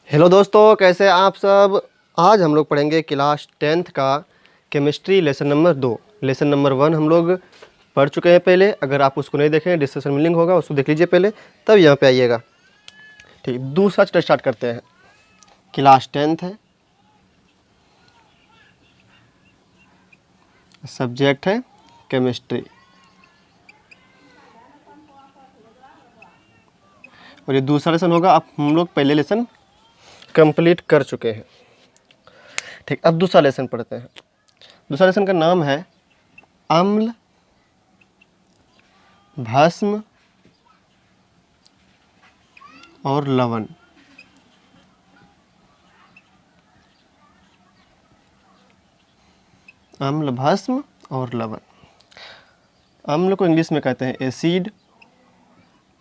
Hello दोस्तों, कैसे हैं आप सब। आज हम लोग पढ़ेंगे क्लास 10th का chemistry lesson number 2। Lesson number 1 हम लोग पढ़ चुके हैं पहले। अगर आप उसको नहीं देखें, डिस्कशन में लिंक होगा, उसको देख लीजिए पहले, तब यहाँ पे आइएगा। ठीक, दूसरा चैप्टर स्टार्ट करते हैं। क्लास 10th है, सब्जेक्ट है केमिस्ट्री, और ये दूसरा लेसन होगा। अब हम लोग पहले लेसन कंप्लीट कर चुके हैं। ठीक, अब दूसरा लेसन पढ़ते हैं। दूसरा लेसन का नाम है अम्ल, भस्म और लवण। अम्ल, भस्म और लवण। अम्ल को इंग्लिश में कहते हैं एसिड,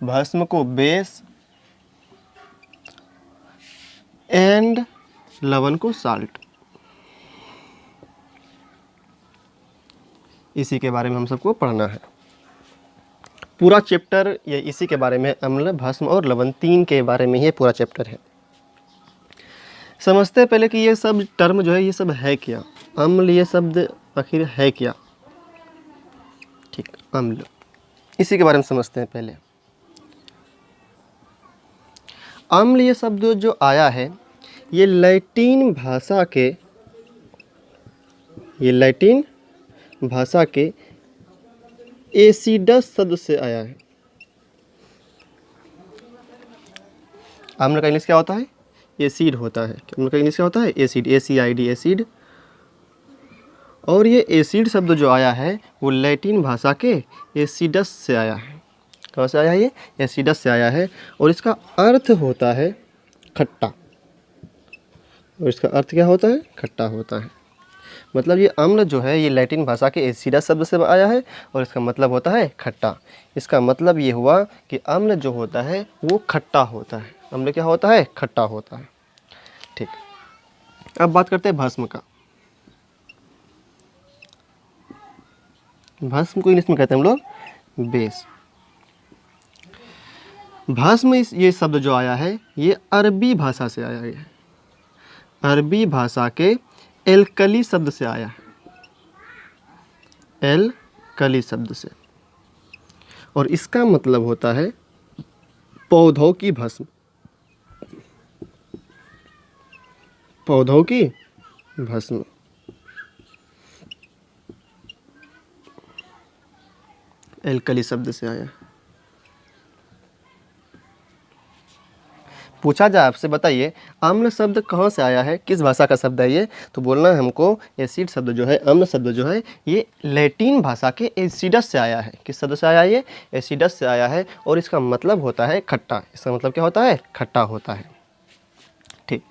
भस्म को बेस एंड लवण को साल्ट। इसी के बारे में हम सबको पढ़ना है। पूरा चैप्टर ये इसी के बारे में, अम्ल, भस्म और लवण, तीन के बारे में ये पूरा चैप्टर है। समझते हैं पहले कि ये सब टर्म जो है ये सब है क्या। अम्ल ये शब्द आखिर है क्या। ठीक, अम्ल, इसी के बारे में समझते हैं पहले। अम्ल ये शब्द जो आया है ये लैटिन भाषा के एसिडस शब्द से आया है। अम्ल का इंग्लिश क्या होता है? एसिड होता है। अम्ल का इंग्लिश क्या होता है? Acid, ACID, acid. और ये एसिड शब्द जो आया है वो लैटिन भाषा के एसिडस से आया है। कहाँ से आया है ये? एसिडस से आया है। और इसका अर्थ होता है खट्टा। और इसका अर्थ क्या होता है? खट्टा होता है। मतलब ये अम्ल जो है ये लैटिन भाषा के एसिडस शब्द से आया है और इसका मतलब होता है खट्टा। इसका मतलब ये हुआ कि अम्ल जो होता है वो खट्टा होता है। अम्ल क्या होता है? खट्टा होता है। ठीक, अब बात करते हैं भस्म का। भस्म को इंग्लिश में कहते हैं हम लोग बेस। भस्म ये शब्द जो आया है ये अरबी भाषा से आया है। अरबी भाषा के एल्कली शब्द से आया है। एल्कली शब्द से। और इसका मतलब होता है पौधों की भस्म। पौधों की भस्म। एल्कली शब्द से आया। पूछा जाए आपसे, बताइए अम्ल शब्द कहाँ से आया है, किस भाषा का शब्द है ये, तो बोलना है हमको एसिड शब्द जो है, अम्ल शब्द जो है ये लैटिन भाषा के एसिडस से आया है। किस शब्द से आया है ये? एसिडस से आया है। और इसका मतलब होता है खट्टा। इसका मतलब क्या होता है? खट्टा होता है। ठीक,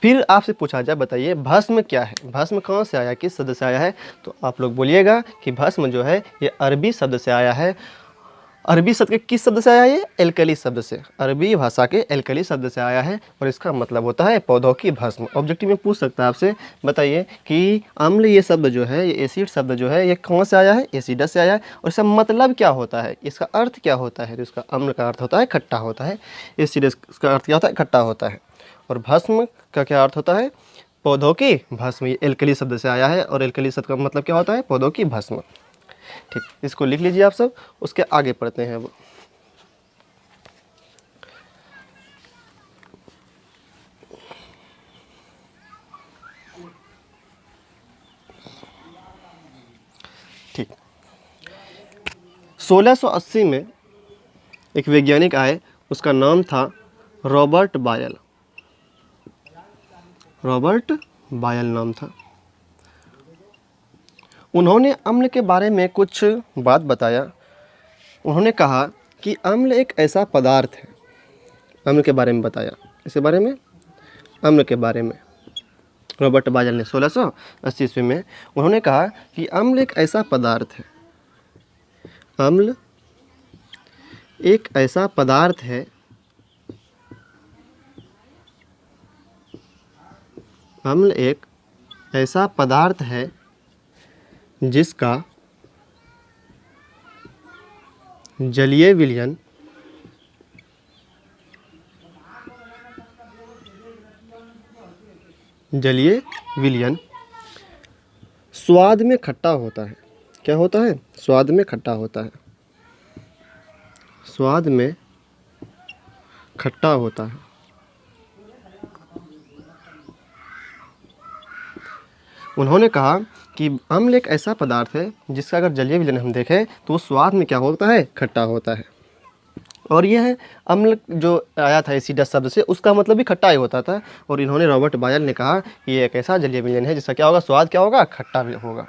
फिर आपसे पूछा जाए, बताइए भस्म क्या है, भस्म कहाँ से आया, किस शब्द से आया है, तो आप लोग बोलिएगा कि भस्म जो है ये अरबी शब्द से आया है। अरबी शब्द के किस शब्द से आया है? ये एल्कली शब्द से। अरबी भाषा के एल्कली शब्द से आया है और इसका मतलब होता है पौधों की भस्म। ऑब्जेक्टिव में पूछ सकता है आपसे, बताइए कि अम्ल ये शब्द जो है, ये एसिड शब्द जो है, ये कहाँ से आया है? एसिडस से आया है। और इसका मतलब क्या होता है, इसका अर्थ क्या होता है? तो इसका अम्ल का अर्थ होता है खट्टा होता है। एसिडस का अर्थ क्या होता है? खट्टा होता है। और भस्म का क्या अर्थ होता है? पौधों की भस्म। ये एल्कली शब्द से आया है और एल्कली शब्द का मतलब क्या होता है? पौधों की भस्म। ठीक, इसको लिख लीजिए आप सब, उसके आगे पढ़ते हैं अब। ठीक, 1680 में एक वैज्ञानिक आए, उसका नाम था रॉबर्ट बायल। रॉबर्ट बायल नाम था। उन्होंने अम्ल के बारे में कुछ बात बताया। उन्होंने कहा कि अम्ल एक ऐसा पदार्थ है। अम्ल के बारे में बताया, इसके बारे में, अम्ल के बारे में रॉबर्ट बायल ने 1680 ईस्वी में उन्होंने कहा कि अम्ल एक ऐसा पदार्थ है। अम्ल एक ऐसा पदार्थ है अम्ल एक ऐसा पदार्थ है जिसका जलीय विलयन जलीय विलयन स्वाद में खट्टा होता है। क्या होता है? स्वाद में खट्टा होता है। स्वाद में खट्टा होता है। उन्होंने कहा कि अम्ल एक ऐसा पदार्थ है जिसका अगर जलीय विलयन हम देखें तो वो स्वाद में क्या होता है? खट्टा होता है। और यह है अम्ल जो आया था एसिडस शब्द से, उसका मतलब भी खट्टा ही होता था। और इन्होंने रॉबर्ट बायल ने कहा कि ये एक ऐसा जलीय विलयन है जिसका क्या होगा? स्वाद क्या होगा? खट्टा भी होगा।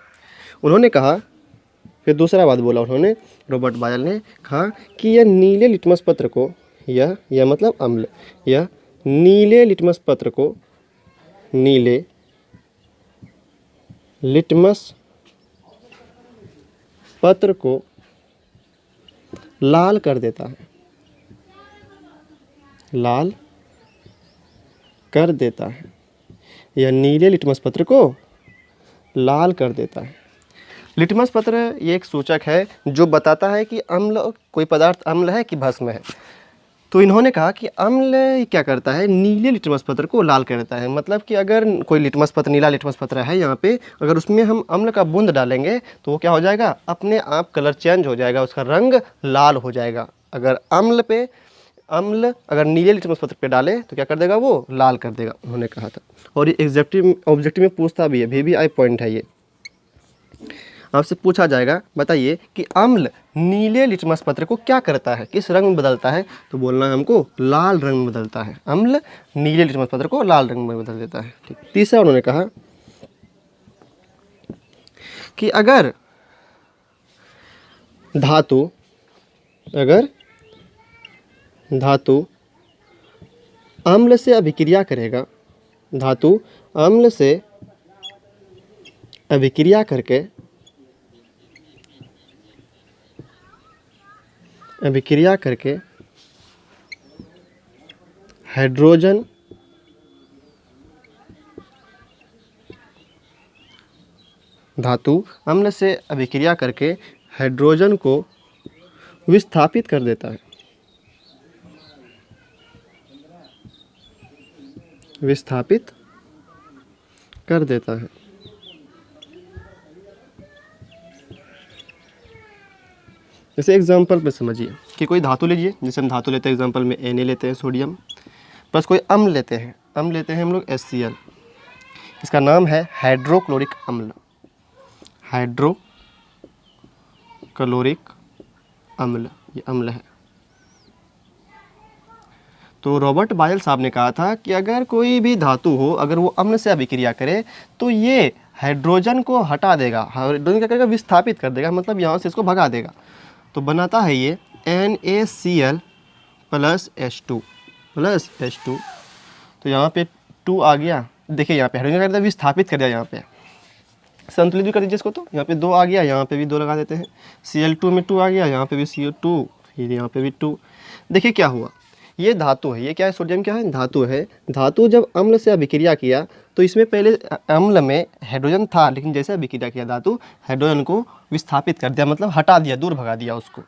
उन्होंने कहा, फिर दूसरा बात बोला उन्होंने, रॉबर्ट बायल ने कहा कि यह नीले लिटमस पत्र को, यह मतलब अम्ल, यह नीले लिटमस पत्र को, नीले लिटमस पत्र को लाल कर देता है। लाल कर देता है। यह नीले लिटमस पत्र को लाल कर देता है। लिटमस पत्र ये एक सूचक है जो बताता है कि अम्ल, कोई पदार्थ अम्ल है कि भस्म है। तो इन्होंने कहा कि अम्ल क्या करता है? नीले लिटमस पत्र को लाल कर देता है। मतलब कि अगर कोई लिटमस पत्र, नीला लिटमस पत्र है यहाँ पे, अगर उसमें हम अम्ल का बूंद डालेंगे तो वो क्या हो जाएगा? अपने आप कलर चेंज हो जाएगा, उसका रंग लाल हो जाएगा। अगर अम्ल अगर नीले लिटमस पत्र पे डाले तो क्या कर देगा? वो लाल कर देगा, उन्होंने कहा था। और ये ऑब्जेक्टिव में पूछता भी है, VBI पॉइंट है ये। आपसे पूछा जाएगा, बताइए कि अम्ल नीले लिटमस पत्र को क्या करता है, किस रंग में बदलता है? तो बोलना है हमको लाल रंग में बदलता है। अम्ल नीले लिटमस पत्र को लाल रंग में बदल देता है। ठीक। तीसरा उन्होंने कहा कि अगर धातु अम्ल से अभिक्रिया करेगा, धातु अम्ल से अभिक्रिया करके हाइड्रोजन धातु अम्ल से अभिक्रिया करके हाइड्रोजन को विस्थापित कर देता है। विस्थापित कर देता है। जैसे एग्जांपल पे समझिए कि कोई धातु लीजिए, जैसे हम धातु लेते हैं, एग्जांपल में Na लेते हैं, सोडियम, प्लस कोई अम्ल लेते हैं, हम लोग HCl। इसका नाम है हाइड्रोक्लोरिक अम्ल। हाइड्रोक्लोरिक अम्ल, ये अम्ल है। तो रॉबर्ट बायल साहब ने कहा था कि अगर कोई भी धातु हो, अगर वो अम्ल से अभिक्रिया करे तो ये हाइड्रोजन को हटा देगा, हाइड्रोजन क्या करेगा? विस्थापित कर देगा, मतलब यहाँ से इसको भगा देगा। तो बनाता है ये NaCl प्लस H2। तो यहाँ पे 2 आ गया, देखिए यहाँ पे हाइड्रोजन क्या करता है? विस्थापित कर दिया, यहाँ पे संतुलित भी कर दीजिए इसको। तो यहाँ पे 2 आ गया, यहाँ पे भी 2 लगा देते हैं। Cl2 में 2 आ गया, यहाँ पे भी CO2, फिर यहाँ पे भी 2। देखिए क्या हुआ, ये धातु है, ये क्या है? सोडियम क्या है? धातु है। धातु जब अम्ल से अभिक्रिया किया तो इसमें पहले अम्ल में हाइड्रोजन था, लेकिन जैसे अभिक्रिया किया धातु हाइड्रोजन को विस्थापित कर दिया, मतलब हटा दिया, दूर भगा दिया उसको।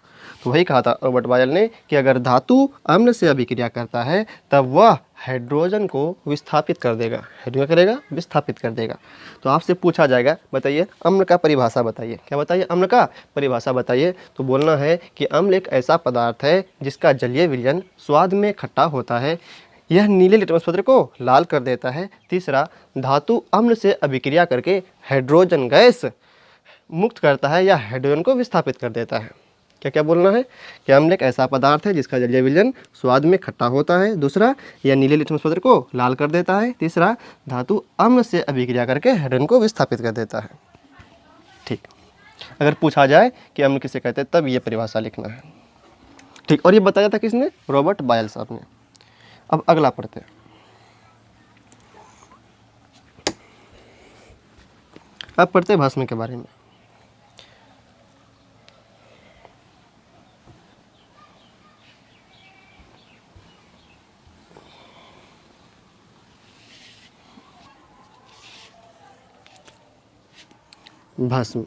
तो वही कहा था रॉबर्ट बायल ने कि अगर धातु अम्ल से अभिक्रिया करता है तब वह हाइड्रोजन को विस्थापित कर देगा। हाइड्रोजन करेगा? विस्थापित कर देगा। तो आपसे पूछा जाएगा, बताइए अम्ल का परिभाषा बताइए। क्या बताइए? अम्ल का परिभाषा बताइए। तो बोलना है कि अम्ल एक ऐसा पदार्थ है जिसका जलीय विलयन स्वाद में खट्टा होता है, यह नीले लिटमस पत्र को लाल कर देता है। तीसरा, धातु अम्ल से अभिक्रिया करके हाइड्रोजन गैस मुक्त करता है या हाइड्रोजन को विस्थापित कर देता है। क्या क्या बोलना है? कि अम्ल एक ऐसा पदार्थ है जिसका जलीय विलयन स्वाद में खट्टा होता है। दूसरा, यह नीले लिटमस पत्र को लाल कर देता है। तीसरा, धातु अम्ल से अभिक्रिया करके हाइड्रोजन को विस्थापित कर देता है। ठीक। अगर पूछा जाए कि अम्ल किसे कहते हैं तब ये परिभाषा लिखना है। ठीक। और ये बताया था किसने? रॉबर्ट बायल साहब ने। अब अगला पढ़ते हैं। अब पढ़ते हैं भस्म के बारे में। भस्म,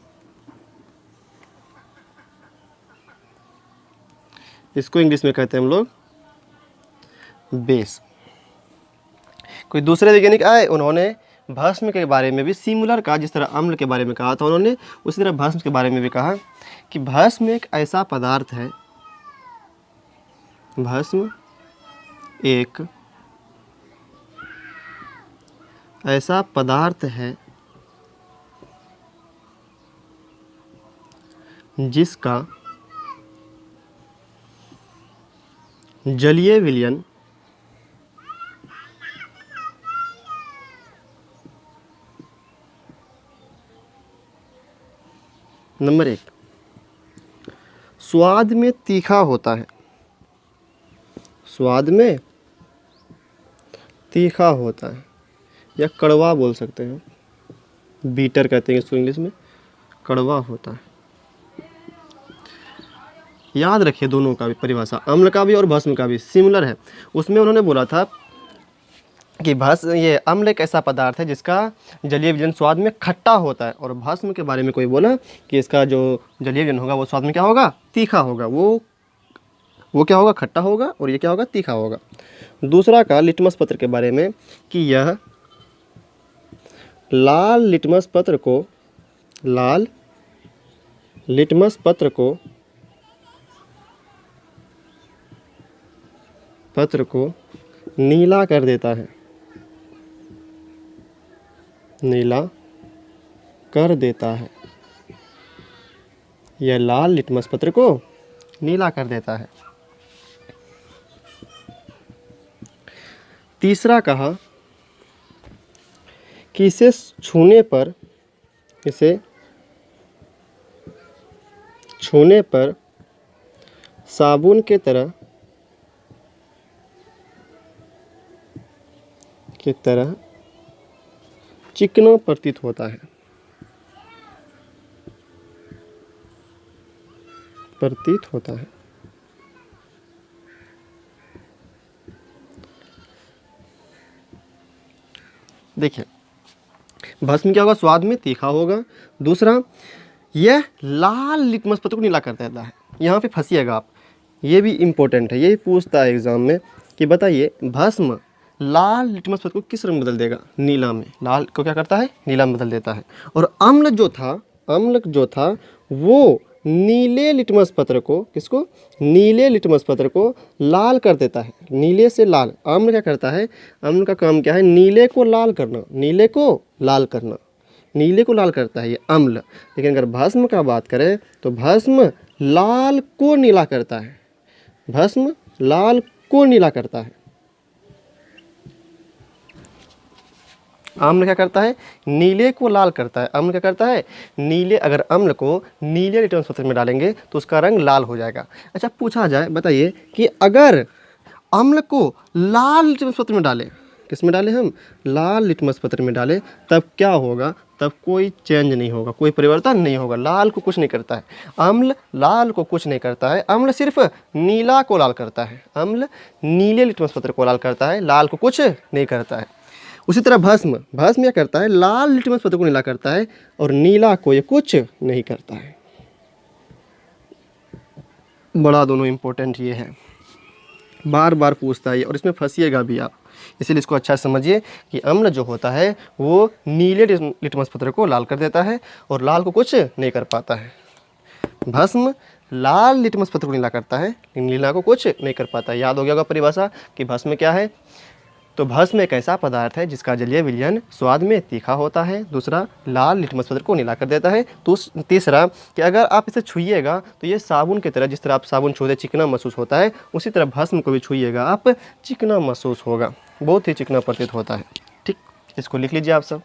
इसको इंग्लिश में कहते हैं हम लोग बेस। कोई दूसरे वैज्ञानिक आए, उन्होंने भस्म के बारे में भी सिमिलर कहा, जिस तरह अम्ल के बारे में कहा था उन्होंने, उसी तरह भस्म के बारे में भी कहा कि भस्म एक ऐसा पदार्थ है, भस्म एक ऐसा पदार्थ है जिसका जलीय विलयन नंबर 1 स्वाद में तीखा होता है, स्वाद में तीखा होता है या कड़वा बोल सकते हैं, बीटर कहते हैं इसको इंग्लिश में, कड़वा होता है। याद रखिए दोनों का भी परिभाषा, अम्ल का भी और भस्म का भी सिमिलर है। उसमें उन्होंने बोला था कि ये अम्ल एक ऐसा पदार्थ है जिसका जलीय विलयन स्वाद में खट्टा होता है, और भस्म के बारे में कोई बोला कि इसका जो जलीय विलयन होगा वो स्वाद में क्या होगा, तीखा होगा। वो क्या होगा, खट्टा होगा, और ये क्या होगा, तीखा होगा। दूसरा का लिटमस पत्र के बारे में कि यह लाल लिटमस पत्र को नीला कर देता है, नीला कर देता है। यह लाल लिटमस पत्र को नीला कर देता है। तीसरा कहा कि इसे छूने पर साबुन के तरह चिकना प्रतीत होता है, देखिए भस्म क्या होगा, स्वाद में तीखा होगा। दूसरा, यह लाल लिटमस पत्र को नीला कर देता है। यहाँ पे फंसिएगा आप, ये भी इम्पोर्टेंट है, ये भी पूछता है एग्जाम में कि बताइए भस्म लाल लिटमस पत्र को किस रंग बदल देगा, नीला में। लाल को क्या करता है, नीला में बदल देता है। और अम्ल जो था वो नीले लिटमस पत्र को, किसको, नीले लिटमस पत्र को लाल कर देता है, नीले से लाल। अम्ल क्या करता है, अम्ल का काम क्या है, नीले को लाल करना, नीले को लाल करता है ये अम्ल। लेकिन अगर भस्म का बात करें तो भस्म लाल को नीला करता है, भस्म लाल को नीला करता है। अम्ल क्या करता है, नीले को लाल करता है। अम्ल क्या करता है, नीले, अगर अम्ल को नीले लिटमस पत्र में डालेंगे तो उसका रंग लाल हो जाएगा। अच्छा पूछा जाए, बताइए कि अगर अम्ल को लाल लिटमस पत्र में डालें, किस में डालें हम, लाल लिटमस पत्र में डालें, तब क्या होगा, तब कोई चेंज नहीं होगा, कोई परिवर्तन नहीं होगा। लाल को कुछ नहीं करता है, अम्ल लाल को कुछ नहीं करता है, अम्ल सिर्फ नीला को लाल करता है, अम्ल नीले लिटमस पत्र को लाल करता है, लाल को कुछ नहीं करता है। उसी तरह भस्म क्या करता है, लाल लिटमस पत्र को नीला करता है और नीला को ये कुछ नहीं करता है। बड़ा दोनों इम्पोर्टेंट ये है, बार बार पूछता है और इसमें फंसिएगा भी आप, इसीलिए इसको अच्छा समझिए कि अम्ल जो होता है वो नीले लिटमस पत्र को लाल कर देता है और लाल को कुछ नहीं कर पाता है। भस्म लाल लिटमस पत्र को नीला करता है लेकिन नीला को कुछ नहीं कर पाता है। याद हो गया होगा परिभाषा कि भस्म क्या है। तो भस्म एक ऐसा पदार्थ है जिसका जलीय विलयन स्वाद में तीखा होता है। दूसरा, लाल लिटमस पत्र को नीला कर देता है। तीसरा कि अगर आप इसे छुइएगा तो ये साबुन की तरह, जिस तरह आप साबुन छूते चिकना महसूस होता है, उसी तरह भस्म को भी छुइएगा आप चिकना महसूस होगा, बहुत ही चिकना प्रतीत होता है। ठीक, इसको लिख लीजिए आप सब।